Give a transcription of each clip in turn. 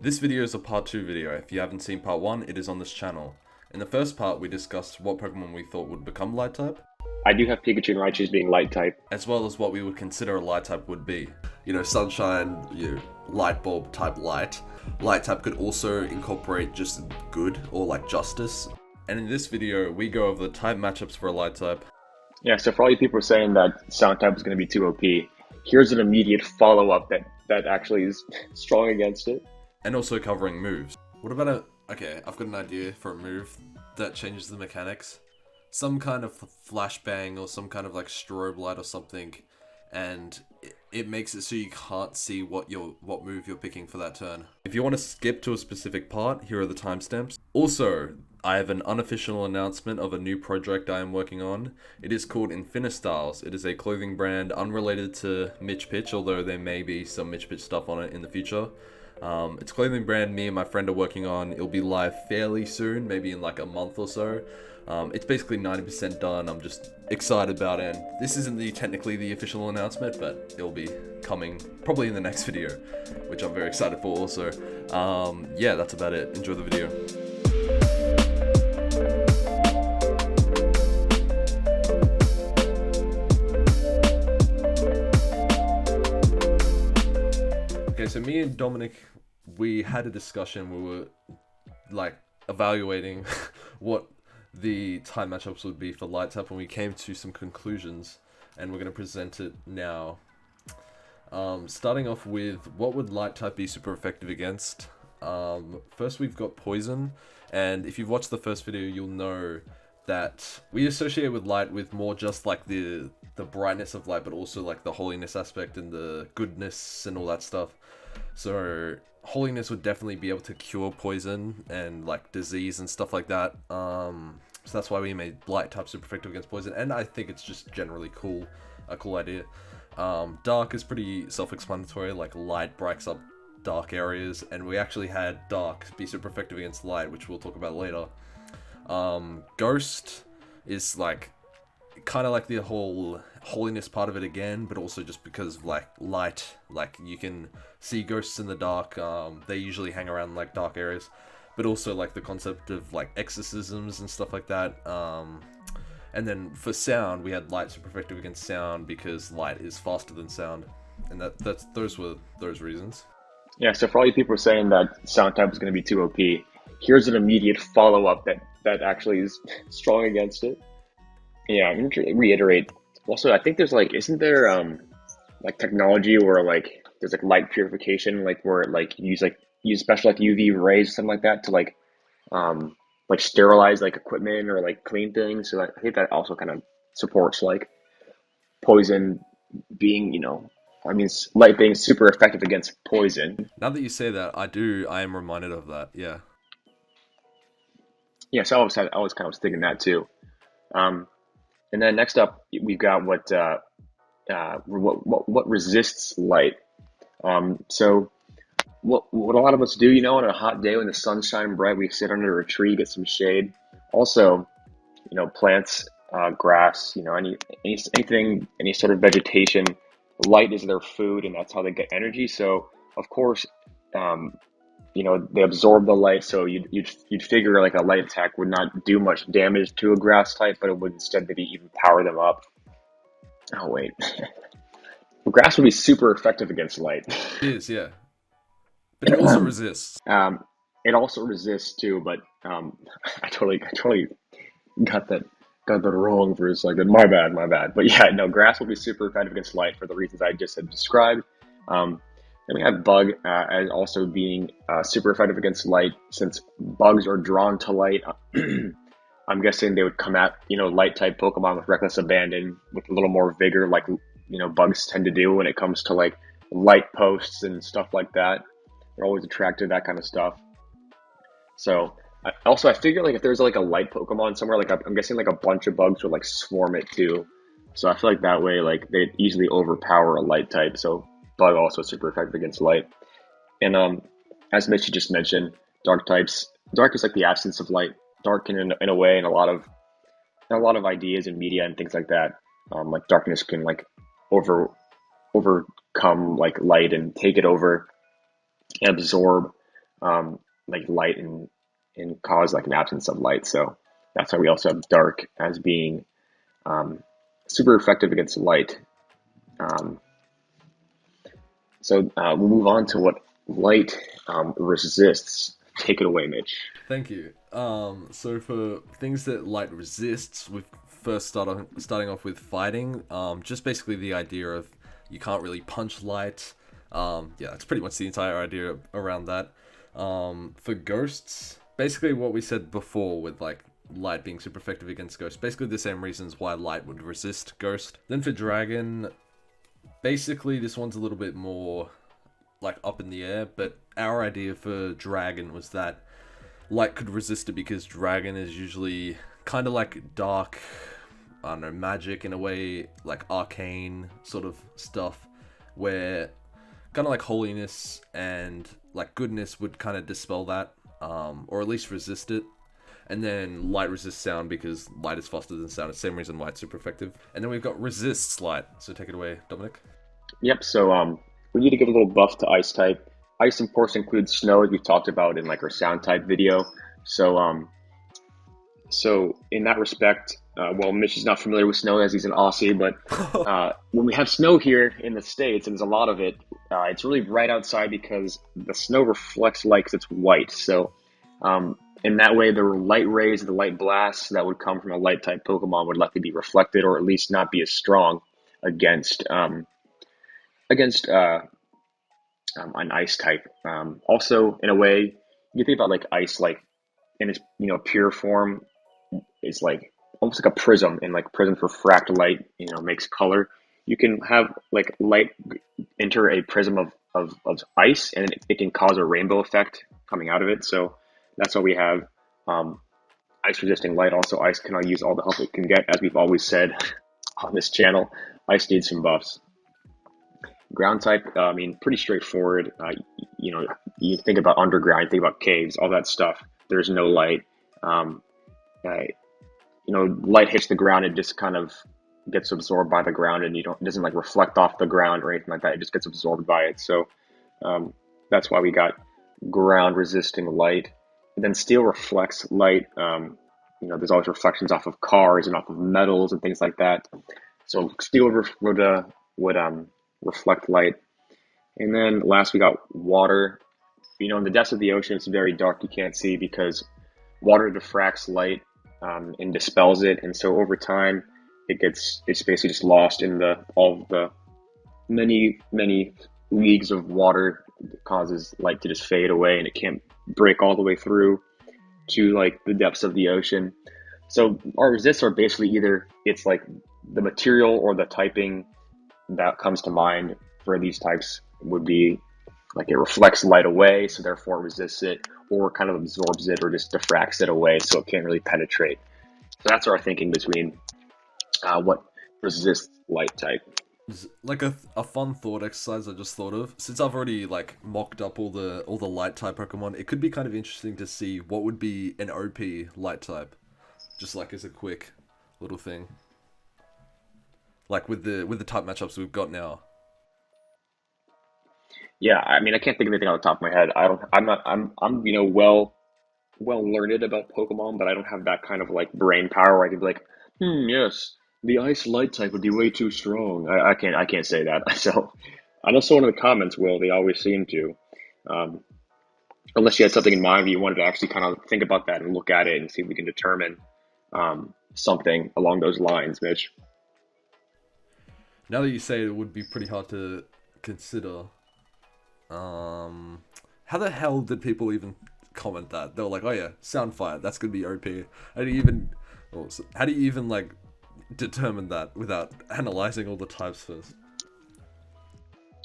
This video is a part 2 video. If you haven't seen part 1, it is on this channel. In the first part, we discussed what Pokemon we thought would become light type, I do have Pikachu and Raichu's being light type. as well as what we would consider a light type would be. You know, sunshine, light bulb type light. Light type could also incorporate just good or like justice. And in this video, we go over the type matchups for a light type. Yeah, so for all you people saying that sound type is going to be too OP, here's an immediate follow-up that actually is strong against it. And also covering moves. What about okay, I've got an idea for a move that changes the mechanics. Some kind of flashbang or some kind of like strobe light or something, and it makes it so you can't see what move you're picking for that turn. If you want to skip to a specific part, here are the timestamps. Also, I have an unofficial announcement of a new project I am working on. It is called Infinistyles. It is a clothing brand unrelated to Mitch Pitch, although there may be some Mitch Pitch stuff on it in the future. It's a clothing brand me and my friend are working on. It'll be live fairly soon, maybe in like a month or so. It's basically 90% done. I'm just excited about it. And this isn't technically the official announcement, but it'll be coming probably in the next video, which I'm very excited for also. Yeah, that's about it. Enjoy the video. Okay, so me and Dominic, we had a discussion. We were like evaluating what the type matchups would be for light type, and we came to some conclusions, and we're going to present it now. Starting off with what would light type be super effective against. First we've got poison, and if you've watched the first video, you'll know that we associate with light with more just like the brightness of light, but also like the holiness aspect and the goodness and all that stuff. So holiness would definitely be able to cure poison and like disease and stuff like that. So that's why we made light type super effective against poison, and I think it's just generally cool, a cool idea. Dark is pretty self-explanatory, like light breaks up dark areas, and we actually had dark be super effective against light, which we'll talk about later. Ghost is like kind of like the whole holiness part of it again, but also just because of like light, like you can see ghosts in the dark. They usually hang around like dark areas, but also like the concept of like exorcisms and stuff like that. And then for sound, we had light super effective against sound because light is faster than sound, and those were those reasons. Yeah, so for all you people saying that sound type is going to be too OP, here's an immediate follow-up that actually is strong against it. Yeah, I'm going to reiterate. Also, I think there's like, isn't there like technology where like there's like light purification, like where like you use special like UV rays or something like that to like sterilize like equipment or like clean things. So I think that also kind of supports like poison being, light being super effective against poison. Now that you say that, I am reminded of that. Yeah. Yeah, so I was kind of thinking that too. And then next up, we've got what resists light. So what a lot of us do, on a hot day when the sun's shining bright, we sit under a tree, get some shade. Also, plants, grass, anything, any sort of vegetation, light is their food, and that's how they get energy. So of course, they absorb the light, so you'd figure like a light attack would not do much damage to a grass type, but it would instead maybe even power them up. Oh wait, grass would be super effective against light. It is, yeah, but it also resists. It also resists too, but I totally got that wrong for a second. My bad. But yeah, no, grass will be super effective against light for the reasons I just had described. Then we have bug as also being super effective against light, since bugs are drawn to light. I'm guessing they would come at, light type Pokemon with reckless abandon with a little more vigor, like, bugs tend to do when it comes to like light posts and stuff like that. They're always attracted to that kind of stuff. So I figure like if there's like a light Pokemon somewhere, like I'm guessing like a bunch of bugs would like swarm it too. So I feel like that way, like they'd easily overpower a light type. So bug also super effective against light. And as Mitch just mentioned, dark types. Dark is like the absence of light. Dark in a way, in a lot of ideas and media and things like that. Like darkness can like overcome like light and take it over and absorb. like light and cause like an absence of light. So that's why we also have dark as being um, super effective against light. Um, we'll move on to what light resists. Take it away, Mitch. Thank you. So for things that light resists, we've starting off with fighting. Just basically the idea of you can't really punch light. Yeah, that's pretty much the entire idea around that. For ghosts, basically what we said before with like light being super effective against ghosts. Basically the same reasons why light would resist ghost. Then for dragon, basically this one's a little bit more like up in the air, but our idea for dragon was that light could resist it because dragon is usually kind of like dark, I don't know, magic in a way, like arcane sort of stuff, where kind of like holiness and like goodness would kind of dispel that, or at least resist it. And then light resists sound because light is faster than sound. It's the same reason why it's super effective. And then we've got resists light. So take it away, Dominic. Yep. So we need to give a little buff to ice type. Ice, of course, includes snow, as we talked about in like our sound type video. So so in that respect, well, Mitch is not familiar with snow as he's an Aussie, but when we have snow here in the States, and there's a lot of it, it's really bright outside because the snow reflects light because it's white. So in that way, the light rays, the light blasts that would come from a light type Pokemon would likely be reflected, or at least not be as strong against against an ice type. Also, in a way, you think about like ice, like in its pure form, is like almost like a prism, and like prism for fract light, makes color. You can have like light enter a prism of ice, and it can cause a rainbow effect coming out of it. So that's why we have ice resisting light. Also, ice cannot use all the help it can get, as we've always said on this channel. Ice needs some buffs. Ground type, I mean, pretty straightforward. You think about underground, you think about caves, all that stuff. There's no light. Uh, Light hits the ground, it just kind of gets absorbed by the ground, and it doesn't like reflect off the ground or anything like that. It just gets absorbed by it. So that's why we got ground resisting light. And then steel reflects light. There's always reflections off of cars and off of metals and things like that. So steel would reflect light. And then last we got water. In the depths of the ocean, it's very dark. You can't see because water diffracts light and dispels it. And so over time, it's basically just lost in all of the many, many leagues of water that causes light to just fade away, and it can't break all the way through to like the depths of the ocean. So our resists are basically either it's like the material or the typing that comes to mind for these types would be like it reflects light away, so therefore it resists it, or kind of absorbs it or just diffracts it away, so it can't really penetrate. So that's our thinking between what resists light type. It's like a fun thought exercise I just thought of. Since I've already like mocked up all the light type Pokemon, it could be kind of interesting to see what would be an OP light type. Just like as a quick little thing. Like with the type matchups we've got now. Yeah, I mean, I can't think of anything on the top of my head. I'm well learned about Pokemon, but I don't have that kind of like brain power where I could be like, yes, the ice light type would be way too strong. I can't say that. So I know someone in the comments will. They always seem to. Um, Unless you had something in mind, you wanted to actually kind of think about that and look at it and see if we can determine something along those lines, Mitch. Now that you say it, it would be pretty hard to consider. How the hell did people even comment that? They were like, "Oh yeah, Soundfire, that's gonna be OP." How do you even like determine that without analyzing all the types first?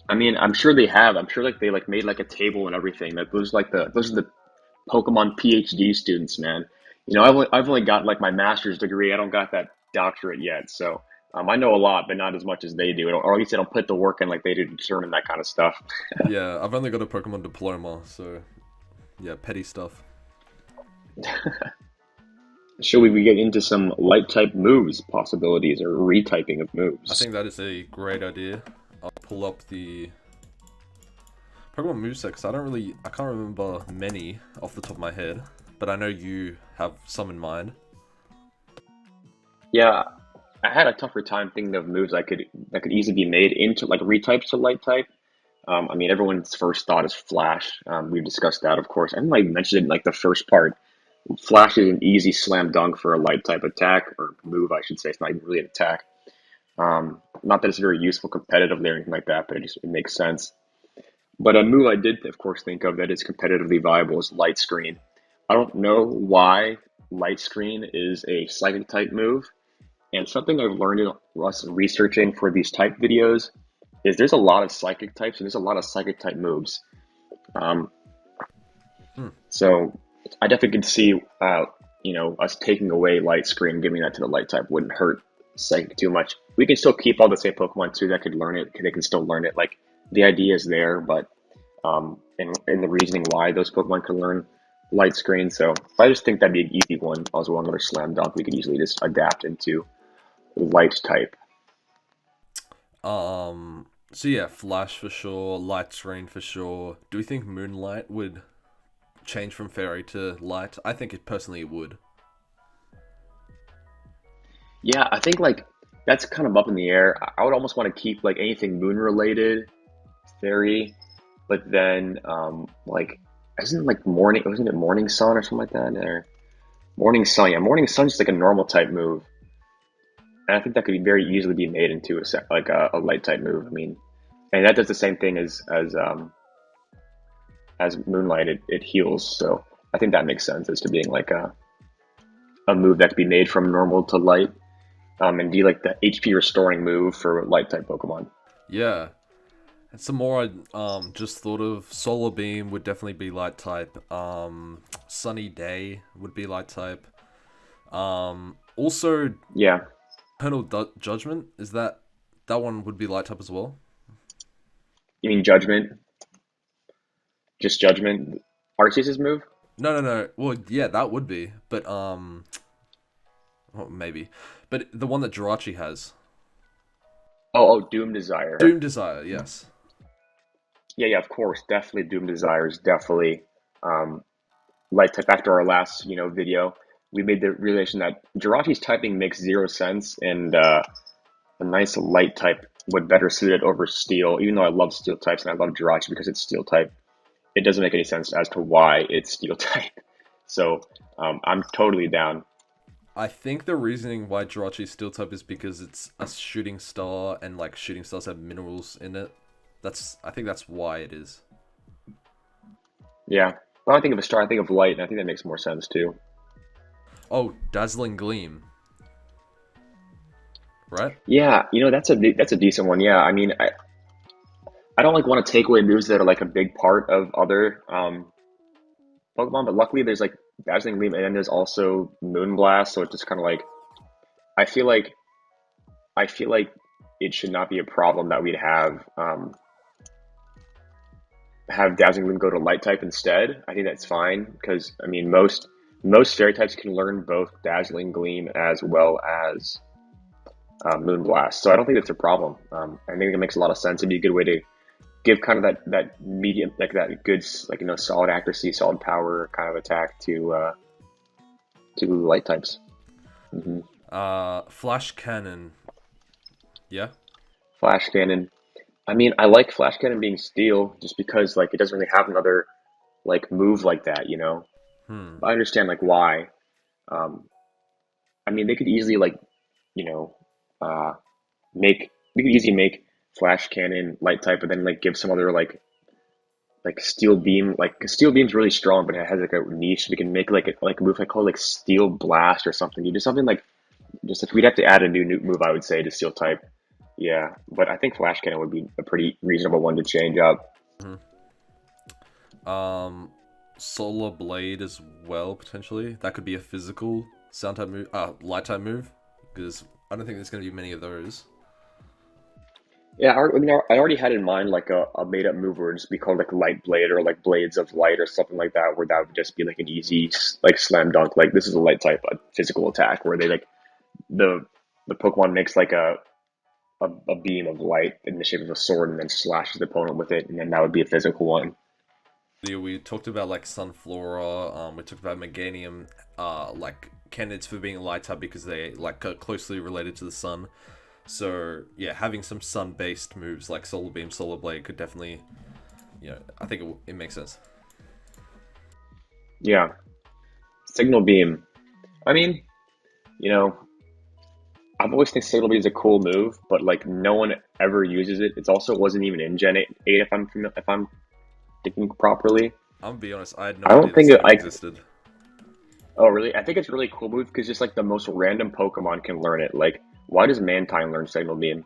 I mean, I'm sure they have. I'm sure like they like made like a table and everything. That those are the Pokemon PhD students, man. I've only got like my master's degree. I don't got that doctorate yet, so I know a lot, but not as much as they do, or at least they don't put the work in like they do to determine that kind of stuff. Yeah, I've only got a Pokemon diploma, so yeah, petty stuff. Should we get into some light type moves possibilities or retyping of I moves? think that is a great idea. I'll pull up the Pokemon moveset, because I can't remember many off the top of my head, but I know you have some in mind. Yeah, I had a tougher time thinking of moves that could easily be made into like retypes to light type. I mean, everyone's first thought is Flash. We've discussed that, of course. I think I mentioned it in like the first part. Flash is an easy slam dunk for a light type attack or move, I should say. It's not even really an attack. Not that it's very useful competitively or anything like that, but it makes sense. But a move I did, of course, think of that is competitively viable is Light Screen. I don't know why Light Screen is a psychic type move, and something I've learned in us researching for these type videos is there's a lot of psychic types and there's a lot of psychic type moves. Um, Hmm. so I definitely could see, us taking away light screen, giving that to the light type wouldn't hurt psychic too much. We can still keep all the same Pokemon too that could learn it. They can still learn it. Like the idea is there, but and the reasoning why those Pokemon can learn light screen. So I just think that'd be an easy one. Also, another slam dunk we could easily just adapt into light type. So yeah, Flash for sure, Light Screen for sure. Do we think Moonlight would change from Fairy to Light? I think it personally it would. Yeah, I think like that's kind of up in the air. I would almost want to keep like anything moon related, fairy, but then like isn't like morning wasn't it morning sun or something like that? Or morning sun, yeah, morning sun's just like a normal type move. And I think that could very easily be made into like a light type move. I mean, and that does the same thing as moonlight. It heals, so I think that makes sense as to being like a move that could be made from normal to light, and be like the HP restoring move for light type Pokemon. Yeah. And some more I just thought of. Solar Beam would definitely be Light type. Sunny Day would be Light type. Also Yeah, Judgment, is that one would be Light type as well? you mean Judgment? Just Judgment? Arceus's move? No, no, no. Well, yeah, that would be, but well, maybe. But the one that Jirachi has, Oh, Doom Desire. Doom Desire, yes. Yeah, yeah, of course, definitely Doom Desire is definitely um, light type. After our last, video, we made the realization that Jirachi's typing makes zero sense, and a nice light type would better suit it over Steel. Even though I love Steel types and I love Jirachi because it's Steel type, it doesn't make any sense as to why it's Steel type. So I'm totally down. I think the reasoning why Jirachi is Steel type is because it's a shooting star, and like shooting stars have minerals in it. I think that's why it is. Yeah, when I think of a star, I think of light, and I think that makes more sense too. Oh, Dazzling Gleam, right? Yeah, that's a decent one. Yeah, I mean, I don't like want to take away moves that are like a big part of other Pokemon, but luckily there's like Dazzling Gleam and then there's also Moonblast, so it's just kind of like I feel like I feel like it should not be a problem that we'd have Dazzling Gleam go to Light type instead. I think that's fine because I mean most Fairy types can learn both Dazzling Gleam as well as Moonblast, so I don't think that's a problem. I think it makes a lot of sense. It'd be a good way to give kind of that medium, like that good, like solid accuracy, solid power kind of attack to light types. hmm Flash Cannon, yeah. Flash Cannon. I mean, I like Flash Cannon being steel just because like it doesn't really have another like move like that. Hmm. I understand like why. Um, I mean, they could easily like you know uh, make we could easily make Flash Cannon light type, but then like give some other like steel beam. Like steel beam's really strong, but it has like a niche. We can make like a move I call like steel blast or something. You do something like just if we'd have to add a new move, I would say to steel type. Yeah, but I think Flash Cannon would be a pretty reasonable one to change up. Hmm. Um, Solar Blade as well potentially. That could be a physical sound type move, light type move, because I don't think there's going to be many of those. Yeah, I mean, I already had in mind like a made up move where it'd just be called like Light Blade or like Blades of Light or something like that, where that would just be like an easy like slam dunk. Like this is a light type, a physical attack where they like the the Pokemon makes like a beam of light in the shape of a sword and then slashes the opponent with it, and then that would be a physical one. We talked about like Sunflora. We talked about Meganium. Like candidates for being a light type because they like are closely related to the sun. So yeah, having some sun-based moves like Solar Beam, Solar Blade could definitely, I think it makes sense. Yeah, signal beam. I mean, you know, I've always think signal beam is a cool move, but like no one ever uses it. It's also wasn't even in Gen 8, if I'm thinking properly. I'm gonna be honest, I had no I don't idea this think even I. existed. Oh, really? I think it's a really cool move because just like the most random Pokemon can learn it. Like, why does Mantine learn Signal Beam?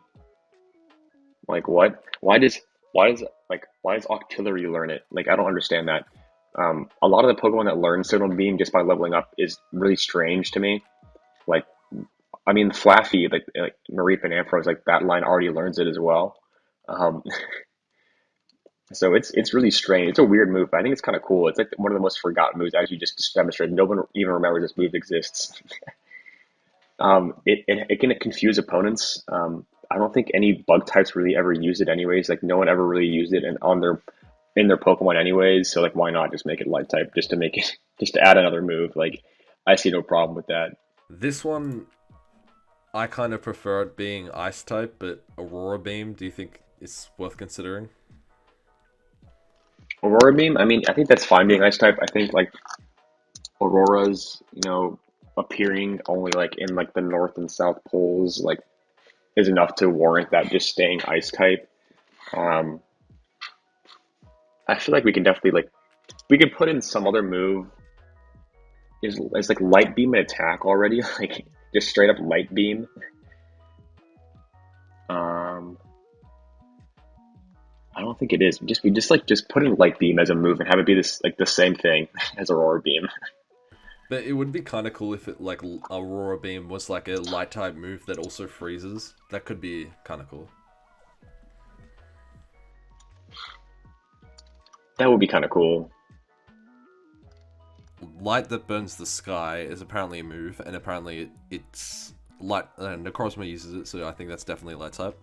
Like, what? Why does Octillery learn it? Like, I don't understand that. A lot of the Pokemon that learn Signal Beam just by leveling up is really strange to me. Like, I mean, Flaffy, like Mareep and Ampharos, like that line already learns it as well. Um, so it's really strange. It's a weird move, but I think it's kind of cool. It's like one of the most forgotten moves, as you just demonstrated. No one even remembers this move exists. It can confuse opponents. I don't think any bug types really ever use it anyways. Like no one ever really used it in their Pokemon anyways. So like why not just make it light type just to make it just to add another move? Like I see no problem with that. This one, I kind of prefer it being Ice type, but Aurora Beam, do you think it's worth considering? Aurora Beam, I mean, I think that's fine being ice type. I think like Aurora's, appearing only like in like the north and south poles, like is enough to warrant that just staying ice type. Um, I feel like we can definitely like we could put in some other move is like light beam an attack already? Like just straight up light beam. Um, I don't think it is. We just put in light beam as a move and have it be this like the same thing as Aurora Beam. But it would be kind of cool if it like Aurora Beam was like a light type move that also freezes. That could be kind of cool. That would be kind of cool. Light that burns the sky is apparently a move, and apparently it's light. Necrozma uses it, so I think that's definitely a light type.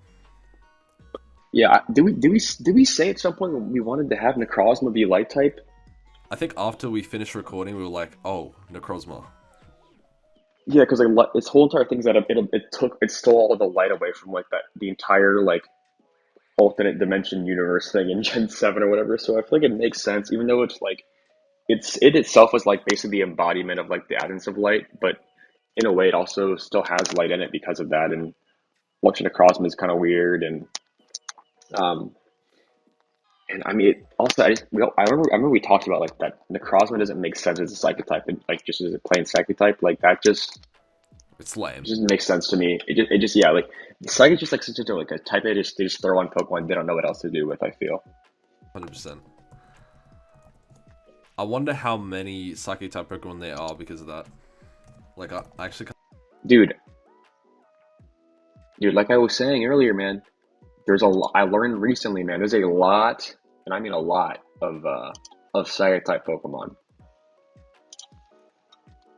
Yeah, did we say at some point we wanted to have Necrozma be light type? I think after we finished recording, we were like, "Oh, Necrozma." Yeah, because like its whole entire thing's that it stole all of the light away from like that the entire like alternate dimension universe thing in Gen 7 or whatever. So I feel like it makes sense, even though it's like it itself was like basically the embodiment of like the essence of light, but in a way it also still has light in it because of that. And watching Necrozma is kind of weird, um and I mean also I remember we talked about like that Necrozma doesn't make sense as a psychic type, and like just as a plain psychic type, like that It's lame. just makes sense to me. It just yeah, like psychic is just like such a like a type they just throw on Pokemon they don't know what else to do with, I feel. 100%. I wonder how many Psychic type Pokemon there are because of that. Like, I actually can't. Dude, dude, like I was saying earlier, man, there's a lot I learned recently, man. There's a lot, and I mean a lot of psychic type Pokemon.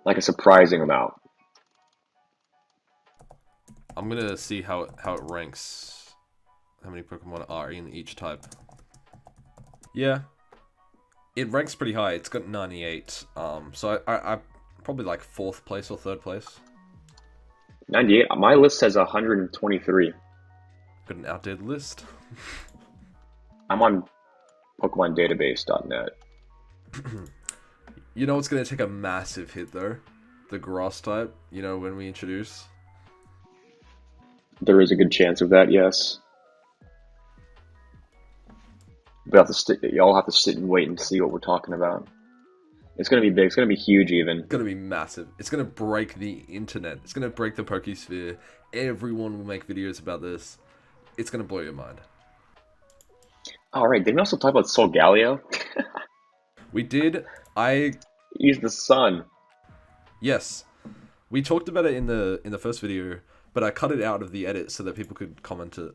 Like a surprising amount. I'm gonna see how it ranks. How many Pokemon are in each type? Yeah, it ranks pretty high. It's got 98. So I probably like fourth place or third place. 98. My list says 123. Got an outdated list. I'm on PokemonDatabase.net. You know what's gonna take a massive hit though? The grass type. You know when we introduce. There is a good chance of that, yes. Y'all have to sit and wait and see what we're talking about. It's gonna be big. It's gonna be huge, even. It's gonna be massive. It's gonna break the internet. It's gonna break the Pokesphere. Everyone will make videos about this. It's gonna blow your mind. All right. Didn't we also talk about Solgaleo? We did. I He's the sun. Yes, we talked about it in the first video, but I cut it out of the edit so that people could comment it.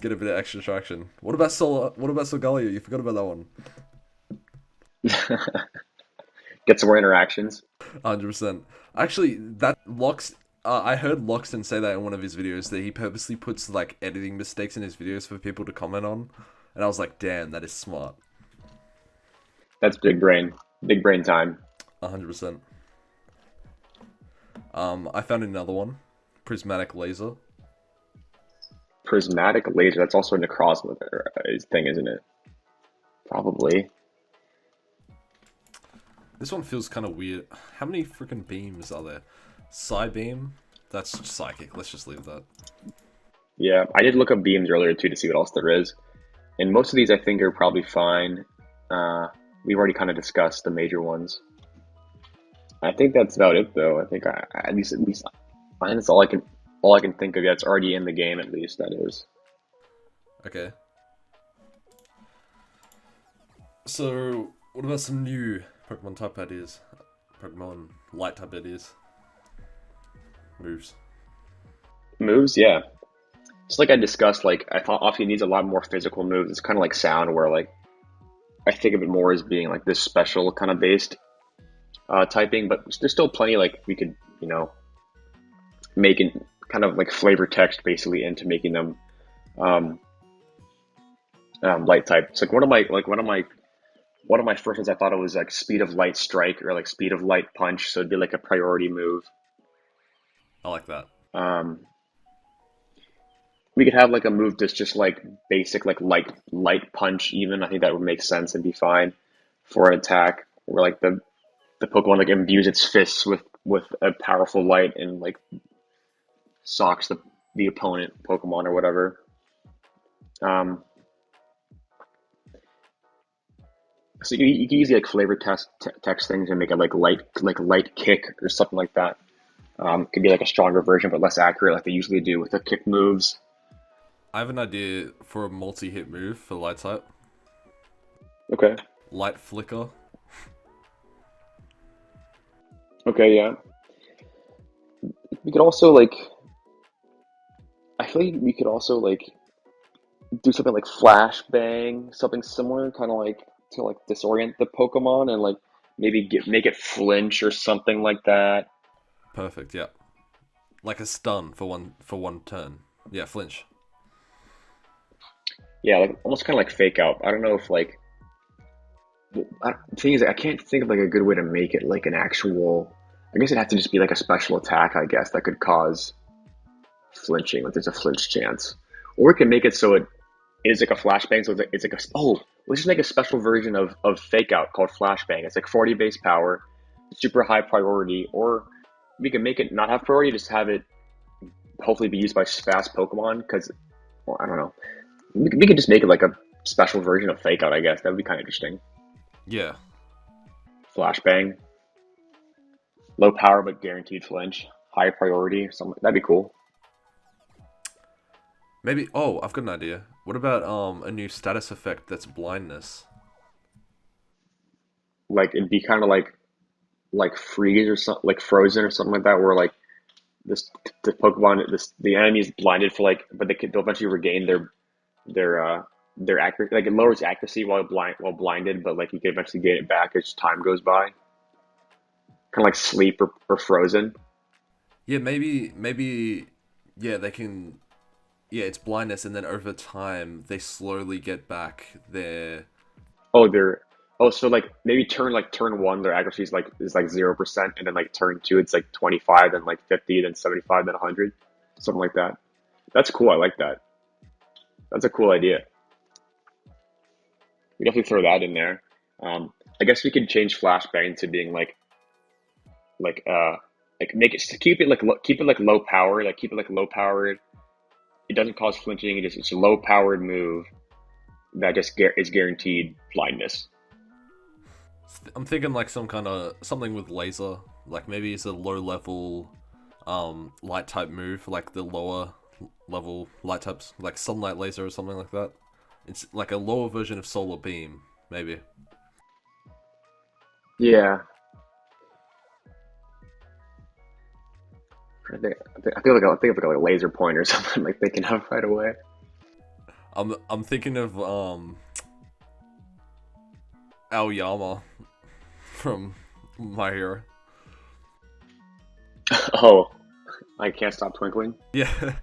Get a bit of extra traction. What about Solgaleo? You forgot about that one. Get some more interactions. 100%. Actually, that Lox. I heard Loxton say that in one of his videos that he purposely puts like editing mistakes in his videos for people to comment on, and I was like, damn, that is smart. That's big brain time. 100%. I found another one, prismatic laser. Prismatic laser. That's also a Necrozma thing, isn't it? Probably. This one feels kind of weird. How many freaking beams are there? Psy beam. That's psychic. Let's just leave that. Yeah, I did look up beams earlier too to see what else there is, and most of these I think are probably fine. We've already kind of discussed the major ones. I think that's about it, though. I think at least I think that's all I can think of. Yeah, it's already in the game, at least that is. Okay. So, what about some new Pokemon type ideas? Pokemon light type ideas? Moves. Moves, yeah. Just like I discussed, like I thought Offie needs a lot more physical moves. It's kind of like Sound, where like I think of it more as being like this special kind of based typing, but there's still plenty like we could, make it kind of like flavor text basically into making them um, light type. It's like one of my first ones I thought it was like speed of light strike or like speed of light punch, so it'd be like a priority move. I like that. Um, we could have like a move that's just like basic like light punch even. I think that would make sense and be fine for an attack. Where like the Pokemon like imbues its fists with a powerful light and like socks the opponent Pokemon or whatever. Um, so you can easily like flavor text things and make it like light kick or something like that. Could be like a stronger version but less accurate, like they usually do with the kick moves. I have an idea for a multi-hit move for light type. Okay. Light flicker. Okay. Yeah. We could also like. I feel like we could also like do something like flashbang, something similar, kind of like to like disorient the Pokemon and like maybe make it flinch or something like that. Perfect, yeah. Like a stun for one turn. Yeah, flinch. Yeah, like almost kind of like fake out. I don't know if like the thing is I can't think of like a good way to make it like an actual. I guess it'd have to just be like a special attack. I guess that could cause flinching. Like there's a flinch chance, or we can make it so it is like a flashbang. So it's like a let's just make a special version of fake out called flashbang. It's like 40 base power, super high priority, or we can make it not have priority, just have it hopefully be used by fast Pokemon. Because well, I don't know, we could just make it like a special version of fake out. I guess that would be kind of interesting. Yeah. Flashbang, low power but guaranteed flinch, high priority, something that'd be cool. Maybe. Oh, I've got an idea. What about a new status effect that's blindness? Like it'd be kind of like freeze or something, like frozen or something like that, where like this the Pokemon the enemy is blinded for like, but they'll eventually regain their uh their accuracy. Like it lowers accuracy while blinded, but like you can eventually get it back as time goes by. Kind of like sleep or frozen. Yeah, maybe. Yeah, they can. Yeah, it's blindness, and then over time they slowly get back their. Oh, they're so like maybe turn one their accuracy is like 0%, and then like turn two it's like 25, then like 50, then 75, then 100, something like that. That's cool. I like that. That's a cool idea. We definitely throw that in there. I guess we could change flashbang to being like make it keep it keep it like low power, like keep it like low powered. It doesn't cause flinching. It's a low powered move that just is guaranteed blindness. I'm thinking like some kind of something with laser. Like maybe it's a low level, light type move, like the lower level light types, like sunlight laser or something like that. It's like a lower version of solar beam, maybe. Yeah, I think of like a laser point or something like they can have right away. I'm thinking of Aoyama from My hero. Oh, I can't stop twinkling. Yeah.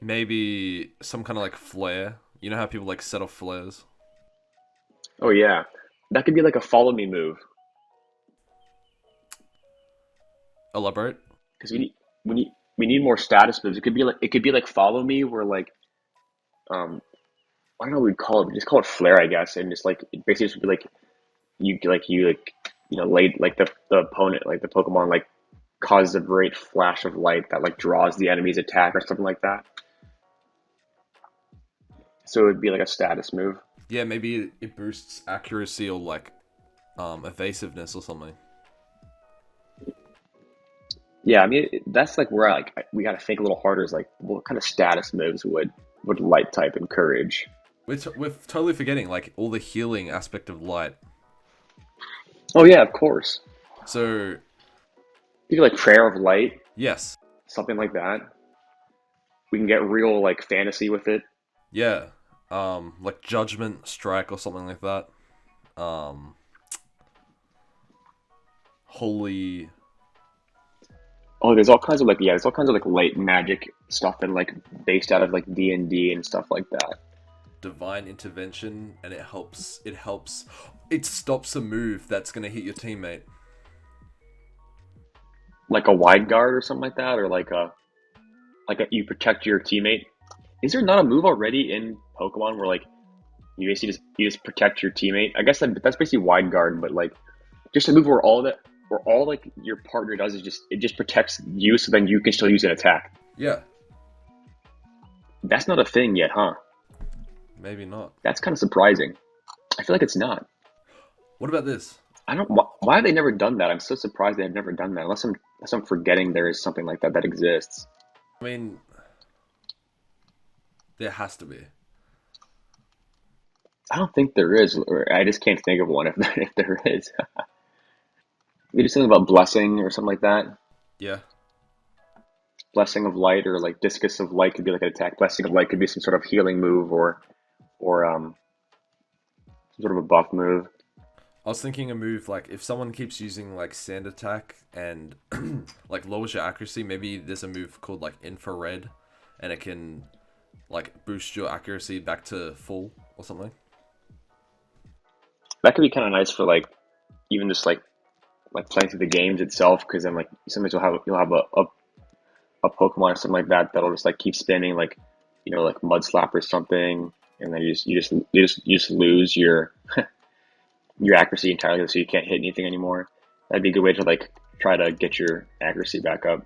Maybe some kind of like flare. You know how people like set off flares? Oh yeah, that could be like a follow me move Elaborate. because we need more status moves. It could be like follow me where like um I don't know what we'd call it. We just call it flare, I guess, and just like it basically just be like you laid like the opponent like the Pokemon like causes a great flash of light that like draws the enemy's attack or something like that. So it would be like a status move. Yeah, maybe it boosts accuracy or like evasiveness or something. Yeah, I mean that's like where we got to think a little harder. Is like what kind of status moves would light type encourage? We're totally forgetting like all the healing aspect of light. Oh yeah, of course. So Maybe like prayer of light, yes, something like that. We can get real like fantasy with it. yeah, like judgment strike or something like that. Um, holy, Oh, there's all kinds of like there's all kinds of like light magic stuff and like based out of like D&D and stuff like that. divine intervention, and it helps. It helps. It stops a move that's gonna hit your teammate. Like a wide guard or something like that, or like you protect your teammate. Is there not a move already in Pokemon where like you just protect your teammate? I guess that's basically wide guard, but like just a move where all like your partner does is just protects you, so then you can still use an attack. Yeah, That's not a thing yet, huh? maybe not. That's kind of surprising. I feel like it's not. What about this? I don't. Why have they never done that? I'm so surprised they've never done that. Unless I'm forgetting there is something like that that exists. I mean, there has to be. I don't think there is, or I just can't think of one if if there is. Maybe something about blessing or something like that. Yeah. Blessing of light or like discus of light could be like an attack. Blessing of light could be some sort of healing move or some sort of a buff move. I was thinking a move like if someone keeps using like sand attack and like lowers your accuracy, maybe there's a move called like infrared, and it can like boost your accuracy back to full or something. That could be kind of nice for like even just like playing through the games itself, because then like sometimes you'll have a Pokemon or something like that that'll just like keep spinning like like Mud Slap or something, and then you just lose your accuracy entirely, so you can't hit anything anymore. That'd be a good way to like try to get your accuracy back up.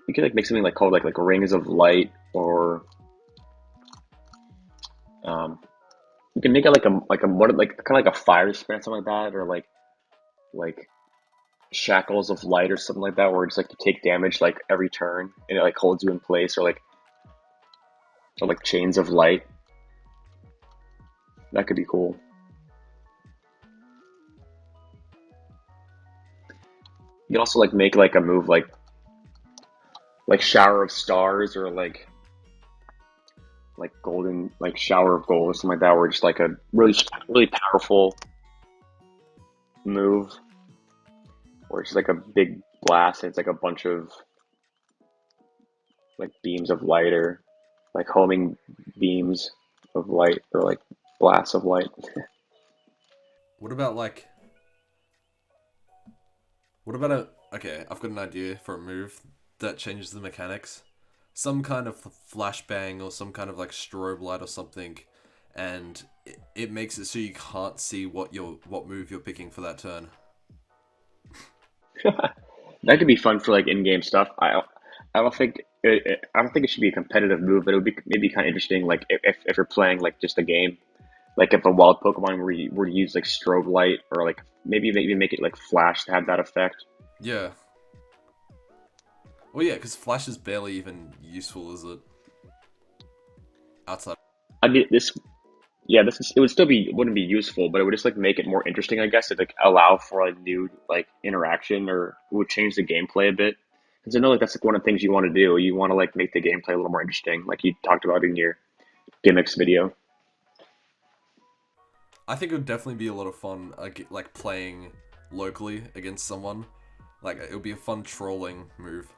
You could like make something like called like rings of light, or um, you can make it like a what like kind of like a fire spin or something like that, or like shackles of light or something like that, where it's like you take damage like every turn and it like holds you in place, or like chains of light. That could be cool. You can also like make like a move like shower of stars, or like golden like shower of gold or something like that, where it's like a really powerful move, where it's like a big blast and it's like a bunch of like beams of light, or like homing beams of light, or like blasts of light. What about like what about a okay? I've got an idea for a move that changes the mechanics. Some kind of flashbang or some kind of like strobe light or something, and it makes it so you can't see what move you're picking for that turn. That could be fun for like in-game stuff. I don't think it should be a competitive move, but it would be maybe kind of interesting. Like if you're playing like just a game, like if a wild Pokemon were to use like strobe light, or like maybe make it like flash to have that effect. Yeah. Well, yeah, because flash is barely even useful, is it? Outside. I mean this Yeah, it would still be it wouldn't be useful, but it would just like make it more interesting, I guess. It like allow for a new like interaction, or it would change the gameplay a bit. Because I know like that's like one of the things you want to do. You want to like make the gameplay a little more interesting, like you talked about in your gimmicks video. I think it would definitely be a lot of fun, like playing locally against someone. Like it would be a fun trolling move.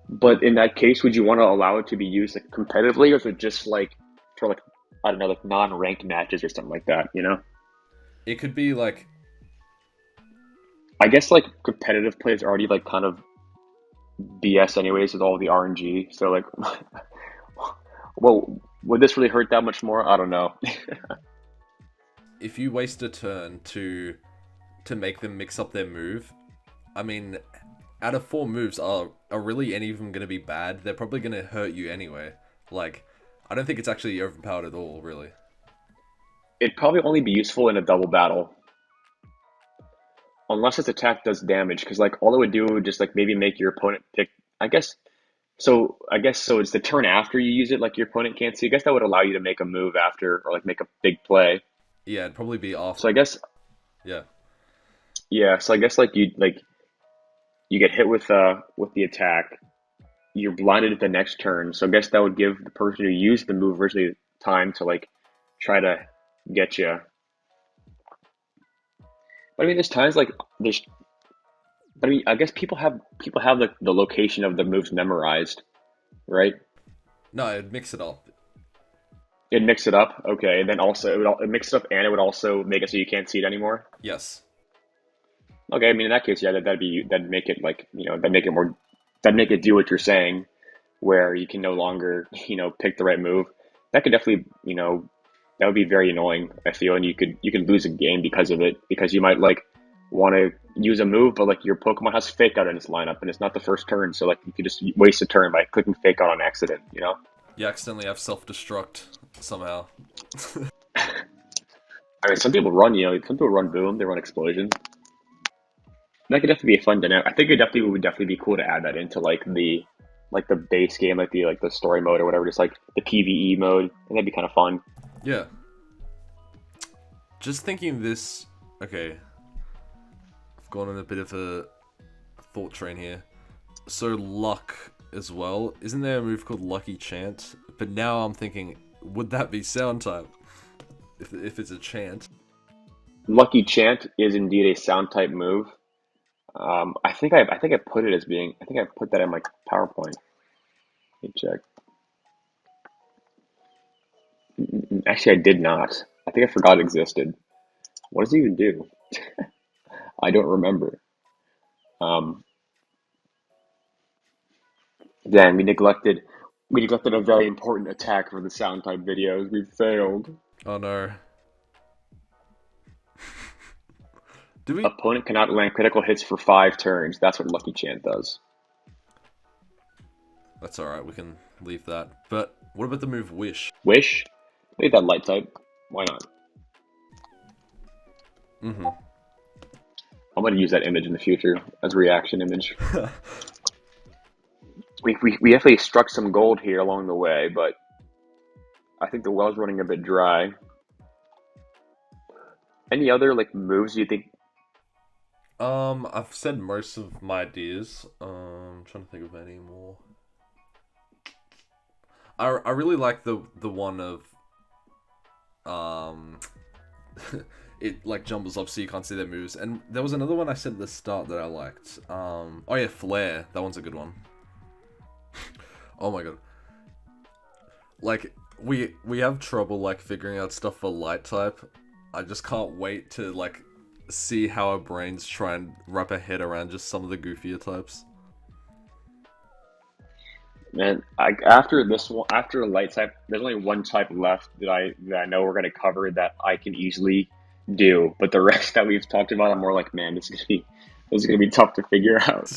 But in that case, would you want to allow it to be used like competitively, or is it just like for like I don't know, like non-ranked matches or something like that? You know, It could be like, I guess like competitive play is already like kind of BS anyways with all the RNG. So like, well, would this really hurt that much more? I don't know. if you waste a turn to make them mix up their move, I mean, out of four moves, are really any of them gonna be bad? They're probably gonna hurt you anyway. Like, I don't think it's actually overpowered at all, really. It'd probably only be useful in a double battle, unless its attack does damage. Because like all it would do would just like maybe make your opponent pick. I guess so. I guess so. It's the turn after you use it, like your opponent can't see. I guess that would allow you to make a move after, or like make a big play. Yeah, it'd probably be off. So I guess Yeah, yeah. So I guess like you get hit with the attack. You're blinded at the next turn. So I guess that would give the person who used the move originally time to like try to get you. But I mean, there's times like there's. I mean, I guess people have the location of the moves memorized, right? no, it'd mix it up. It mix it up, okay, and then also it mix it up, and it would also make it so you can't see it anymore. Yes. Okay, I mean in that case, yeah, that'd make it like that'd make it do what you're saying, where you can no longer pick the right move. That could definitely that would be very annoying. I feel, and you could lose a game because of it, because you might like want to use a move, but like your Pokemon has Fake Out in its lineup, and it's not the first turn, so like you could just waste a turn by clicking Fake Out on accident. You know. You accidentally have self-destruct somehow. I mean, some people run Boom, they run Explosion. That could definitely be a fun dynamic. I think it definitely would definitely be cool to add that into like the base game, like the story mode or whatever, just like the PVE mode, and that'd be kind of fun. Yeah. Just thinking this. Okay, I've gone on a bit of a thought train here. So luck as well. Isn't there a move called Lucky Chant? But now I'm thinking, would that be sound type? If it's a chant. Lucky Chant is indeed a sound type move. I think I put it as being. I think I put that in my PowerPoint. Let me check. Actually, I did not. I think I forgot it existed. What does it even do? I don't remember. Um, then we neglected a very important attack for the sound type videos. We failed. Oh no. Do we? Opponent cannot land critical hits for 5 turns. That's what Lucky Chant does. That's alright, we can leave that. But what about the move Wish? Wish, make that light type. Why not? Mm-hmm. I'm gonna use that image in the future as a reaction image. We definitely struck some gold here along the way, but I think the well's running a bit dry. Any other like moves you think? I've said most of my ideas. I'm trying to think of any more. I really like the one of um it like jumbles up so you can't see their moves. And there was another one I said at the start that I liked. Oh yeah, Flare. That one's a good one. Oh my god. Like we have trouble like figuring out stuff for light type. I just can't wait to like see how our brains try and wrap our head around just some of the goofier types. Man, after this one, after light type, there's only one type left that I know we're gonna cover that I can easily do. But the rest that we've talked about, I'm more like, man, this is gonna be tough to figure out.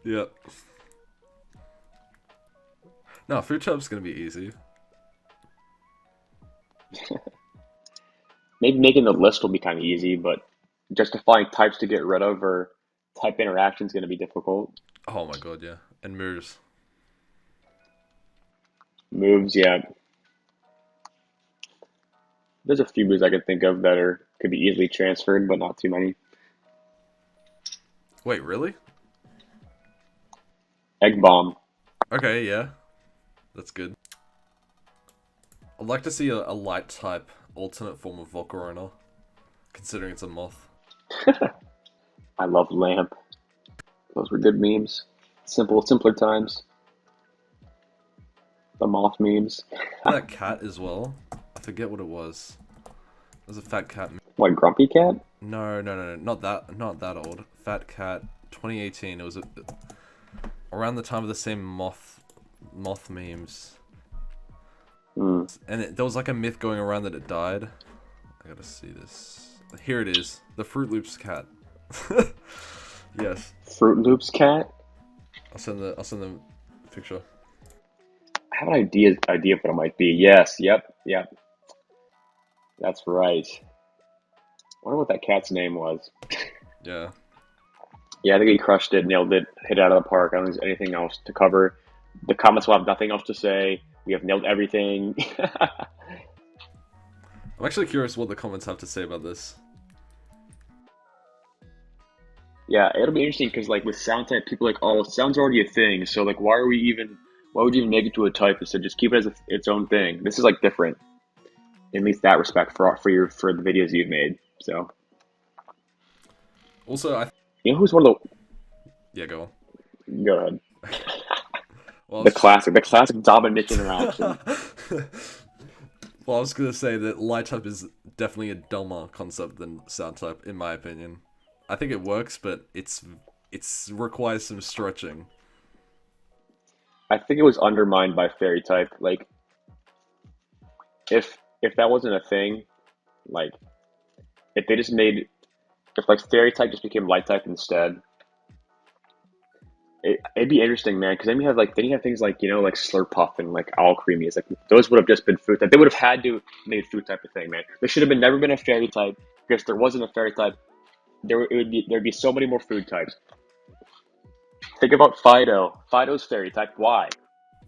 Yeah. No, food type's gonna be easy. Maybe making the list will be kind of easy, but justifying types to get rid of or type interaction is gonna be difficult. Oh my god, yeah. And moves. Moves, yeah. There's a few moves I could think of that are could be easily transferred, but not too many. Wait, really? Egg bomb. Okay, yeah. That's good. like to see a light type alternate form of Volcarona, considering it's a moth. I love lamp. Those were good memes. Simpler times. The moth memes. That cat as well. I forget what it was. It was a fat cat. What, Grumpy Cat? No, not that old. Fat cat, 2018. It was around the time of the same moth memes. Mm. And there was like a myth going around that it died. I gotta see this. Here it is. The Fruit Loops cat. Yes. Fruit Loops cat? I'll send the picture. I have an idea of what it might be. Yes, yep. That's right. I wonder what that cat's name was. Yeah. Yeah, I think he crushed it, nailed it, hit it out of the park. I don't think there's anything else to cover. The comments will have nothing else to say. We have nailed everything. I'm actually curious what the comments have to say about this. Yeah, it'll be interesting because like with sound type, people are like, oh, sound's already a thing. So like, why would you even make it to a type instead? Just keep it as its own thing. This is like different. It meets that respect for the videos you've made. So Also, you know who's one of yeah, go on. the go ahead. Well, The classic Dominic interaction. Well, I was gonna say that light type is definitely a dumber concept than sound type, in my opinion. I think it works, but it's requires some stretching. I think it was undermined by fairy type. Like, if that wasn't a thing, like if they just made if like fairy type just became light type instead, it'd be interesting, man. Because then you have things like like Slurpuff and like Owl Creamy. It's like those would have just been food type. They would have had to made food type a thing, man. There should have never been a fairy type because there wasn't a fairy type. There'd be so many more food types. Think about Fido. Fido's fairy type. Why?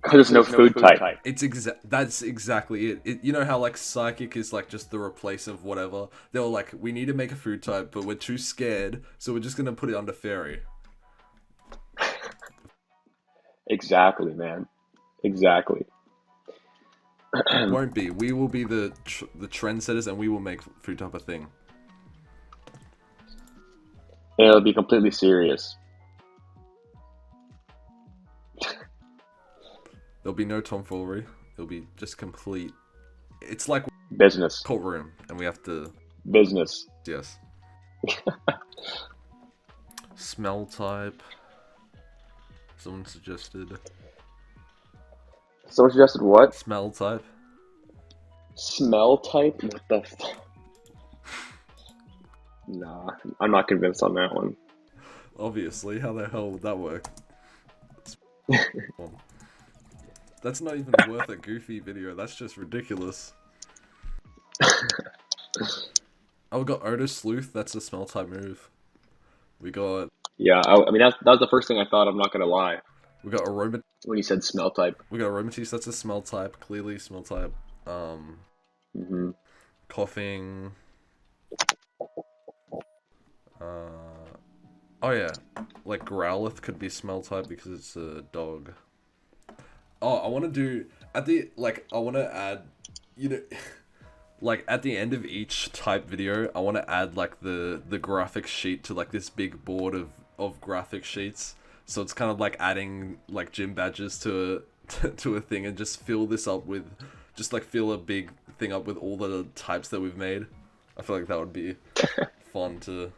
Because there's no food type. That's exactly it. You know how like psychic is like just the replace of whatever. They were like, we need to make a food type, but we're too scared, so we're just gonna put it under fairy. Exactly, man. Exactly. Won't be. We will be the trendsetters, and we will make food type a thing. And it'll be completely serious. There'll be no tomfoolery. It'll be just complete. It's like Business. courtroom, and we have to. Business. Yes. Smell type. Someone suggested. Someone suggested what? Smell type. Smell type? What the fuck? Nah, I'm not convinced on that one. Obviously, how the hell would that work? That's not even worth a goofy video. That's just ridiculous. Oh, we got Odor Sleuth. That's a smell type move. We got. Yeah, I mean that was the first thing I thought. I'm not gonna lie. We got Aroma. When you said smell type. We got Aromatisse. That's a smell type. Clearly, smell type. Mm-hmm. Coughing. Oh yeah, like Growlithe could be smell type because it's a dog. Oh, I want to do I want to add, like at the end of each type video, I want to add like the graphic sheet to like this big board of graphic sheets. So it's kind of like adding like gym badges to a thing and just fill this up with, just like fill a big thing up with all the types that we've made. I feel like that would be fun to.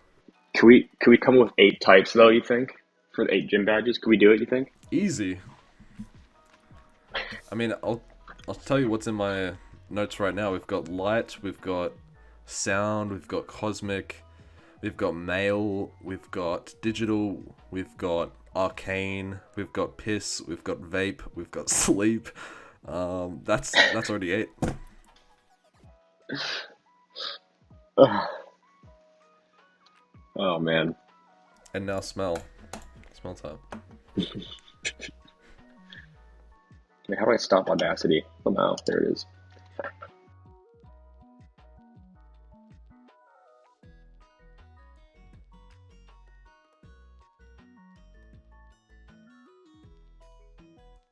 Can we come up with 8 types though? You think for the 8 gym badges? Can we do it? You think? Easy. I mean, I'll tell you what's in my notes right now. We've got light, we've got sound, we've got cosmic, we've got male, we've got digital, we've got arcane, we've got piss, we've got vape, we've got sleep. That's already 8. Oh man. And now smell type. How do I stop Audacity? Oh no, there it is.